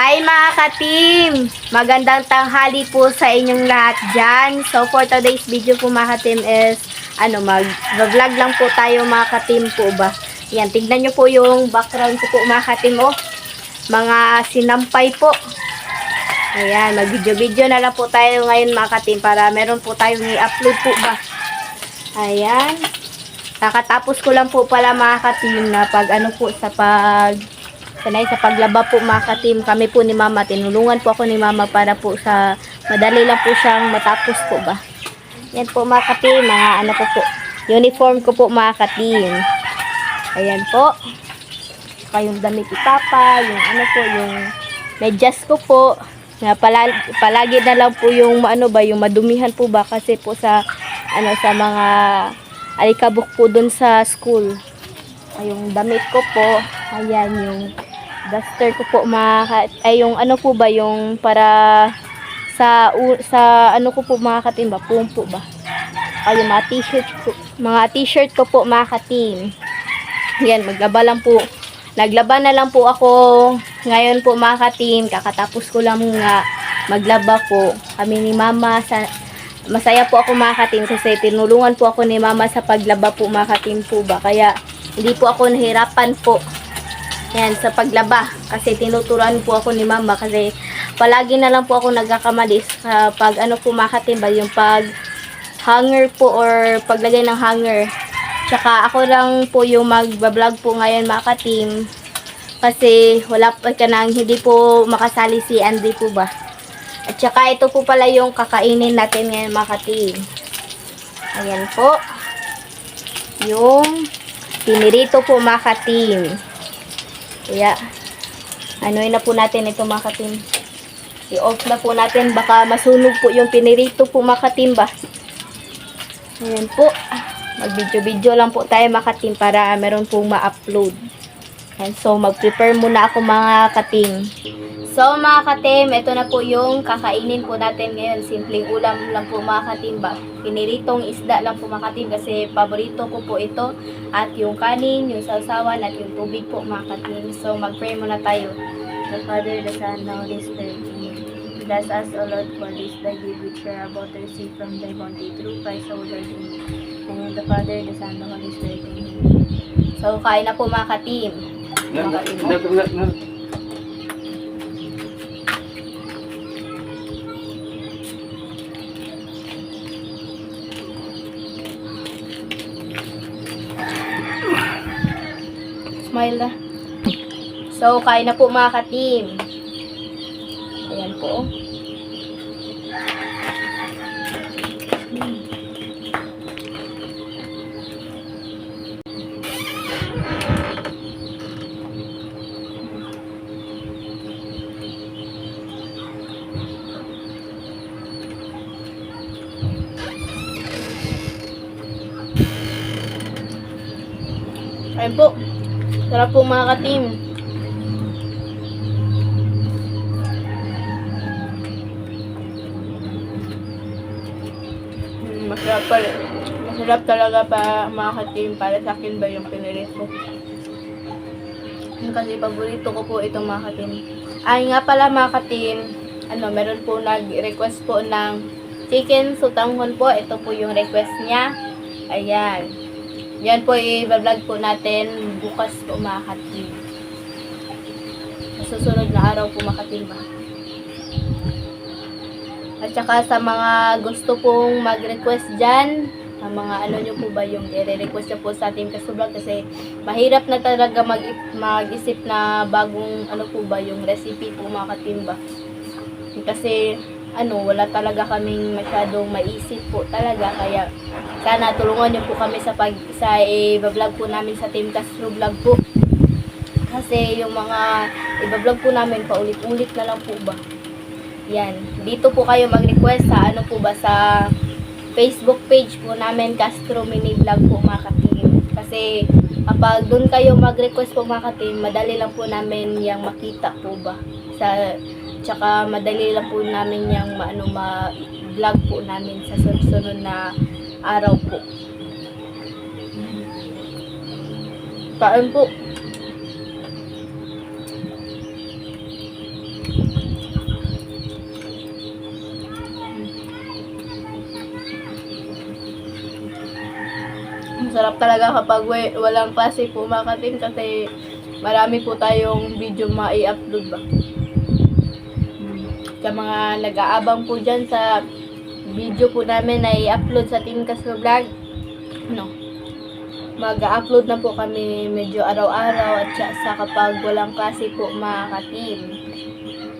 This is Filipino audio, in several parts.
Hi mga ka-team! Magandang tanghali po sa inyong lahat dyan. So for today's video po mga ka-team is mag-vlog lang po tayo mga ka-team po ba. Yan, tignan nyo po yung background ko po mga ka-team oh. Mga sinampay po. Ayan, mag-video-video na lang po tayo ngayon mga ka-team para meron po tayong i-upload po ba. Ayan. Kakatapos ko lang po pala mga ka-team na sanay sa paglaba po mga ka-team. Kami po ni mama, tinulungan po ako ni mama para po sa madali lang po siyang matapos po ba. Yan po mga ka-team, mga uniform ko po mga ka-team. Ayan po. Saka yung damit ni papa, yung medyas ko po. Na palagi na lang po yung yung madumihan po ba kasi po sa mga alikabok po dun sa school. Yung damit ko po, ayan yung duster ko po yung yung para sa ko po mga ka-team ba, pumpo ba. Ay yung mga t-shirt ko po mga ka-team. Yan, naglaba na lang po ako ngayon po mga ka-team. Kakatapos ko lang nga maglaba po kami ni mama. Masaya po ako mga ka-team kasi tinulungan po ako ni mama sa paglaba po mga ka-team po ba. Kaya hindi po ako nahirapan po yan sa paglaba kasi tinuturuan po ako ni mama kasi palagi na lang po ako nagkakamali sa pag po mga ka-team ba, yung pag hanger po or paglagay ng hanger. Tsaka ako lang po yung mag-vlog po ngayon mga ka-team kasi hindi po makasali si Andy po ba. At tsaka ito po pala yung kakainin natin ngayon mga ka-team. Ayan po. Yung pinirito po mga ka-team. Kaya, na po natin ito mga ka-team. I-off na po natin. Baka masunog po yung pinirito po mga ka-team ba. Ayan po. Mag-video-video lang po tayo mga ka-team para meron pong ma-upload. And so, mag-prepare muna ako mga ka-team. So, mga ka-team, ito na po yung kakainin po natin ngayon. Simpleng ulam lang po mga ka-team ba. Piniritong isda lang po mga ka-team kasi paborito ko po ito. At yung kanin, yung sausawan, at yung tubig po mga ka-team. So, mag-pray muna tayo. The Father, the Son, the Holy Spirit. Bless us, O Lord, for this thy gift which we are about to receive from thy bounty through Christ our Lord. And the Father, the Son, the Holy Spirit. So, kain na po mga ka-team. Smile na. So, kain na po mga ka-team. Ayan po. Ayan po. Sarap po mga ka-team. Masarap pala. Masarap talaga pa mga ka-team. Para sa akin ba yung pinilit ko. Kasi paborito ko po itong mga ka-team. Ay nga pala mga ka-team. Meron po nag-request po ng chicken sutanghon po. Ito po yung request niya. Ayan. Yan po i-vlog po natin bukas po mga ka-team. Sa susunod na araw po mga ka-team. At saka sa mga gusto pong mag-request dyan, ang mga nyo po ba yung i-request nyo po sa ating kasublog kasi mahirap na talaga mag-isip na bagong po ba yung recipe po mga ka-team ba. Kasi wala talaga kaming masyadong maisip po talaga kaya sana tulungan niyo po kami sa i-vlog po namin sa Team Castro Vlog po kasi yung mga i-vlog po namin paulit-ulit na lang po ba yan, dito po kayo mag-request sa po ba sa Facebook page po namin Castro Mini Vlog po mga ka-team kasi kapag doon kayo mag-request po mga ka-team madali lang po namin yung makita po ba tsaka madali lang po namin yung ma-vlog po namin sa sunod na araw po. Kain po. Sarap talaga kapag walang klase po mga ka-team kasi marami po tayong video mai-upload ba. Sa mga nag-aabang po dyan sa video po namin na i-upload sa Team Caslo Vlog, no, mag-upload na po kami medyo araw-araw at sa kapag walang klase po mga ka-team.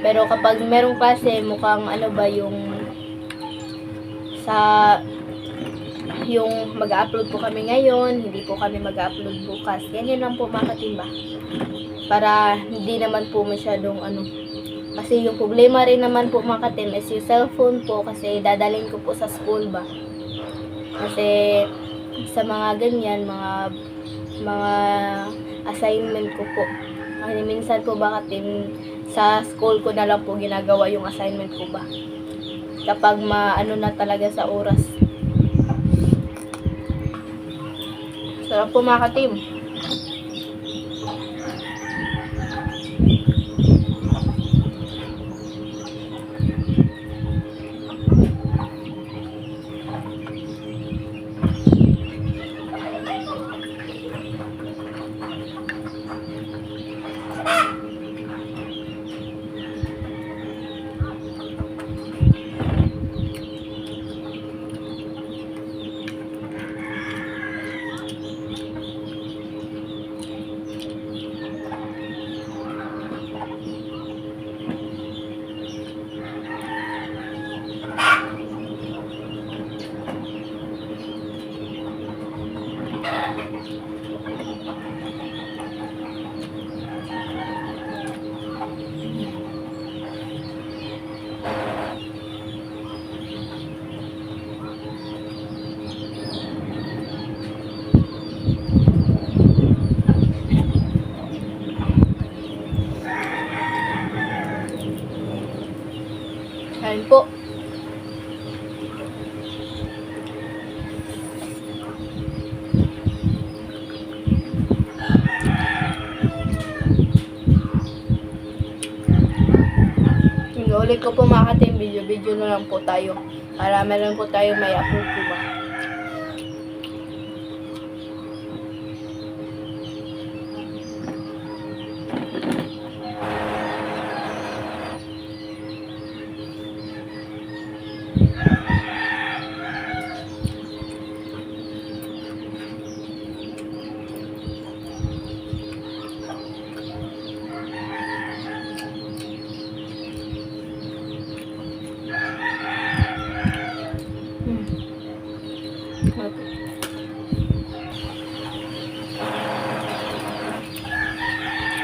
Pero kapag merong klase, mukhang ano ba yung yung mag-upload po kami ngayon, hindi po kami mag-upload bukas. Ganyan lang po mga ka-team ba. Para hindi naman po masyadong ano. Kasi yung problema rin naman po mga ka-team is yung cellphone po kasi dadalhin ko po sa school ba. Kasi sa mga ganyan, mga assignment ko po. Kasi minsan po ba ka-team, sa school ko na lang po ginagawa yung assignment ko ba. Kapag maano na talaga sa oras. Sarap po mga ka-team. Ayan po. Ulit ko po mga ka-team, video na lang po tayo. Para meron po tayo may upload po ba.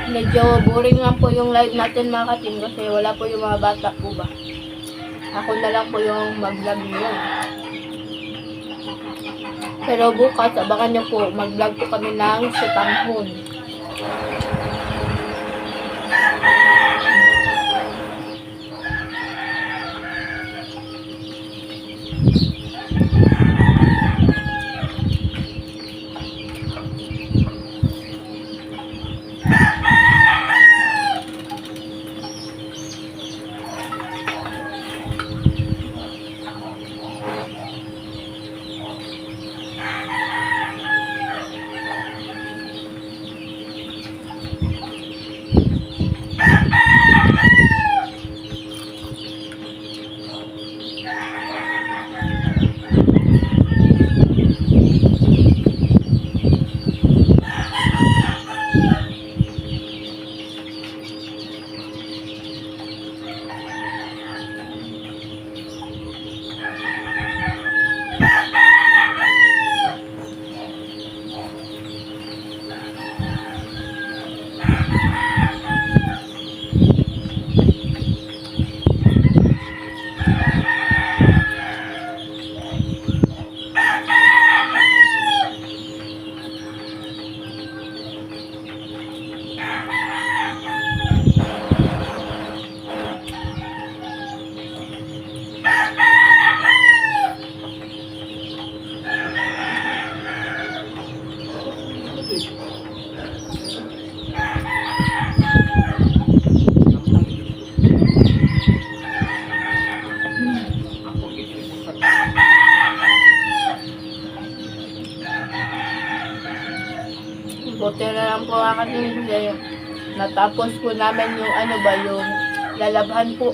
Medyo boring lang po yung live natin mga ka-team kasi wala po yung mga bata po ba. Ako na lang po yung mag-vlog ngayon. Pero bukas, abangan nyo po, mag-vlog po kami ng Sitanghon. mga katim kasi natapos po namin yung ano ba, yung lalabhan po.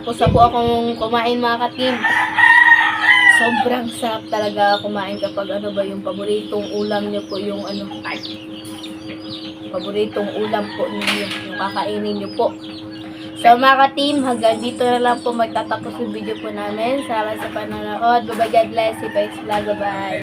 Tapos na po akong kumain mga katim. Sobrang sarap talaga kumain kapag ano ba yung paboritong ulam niyo po yung ano. Paboritong ulam po ninyo. Yung kakainin niyo po. So mga ka-team, hanggang dito na lang po magtatapos yung video po namin. Salamat sa panonood. Bye-bye, God bless you. Bye. Bye-bye.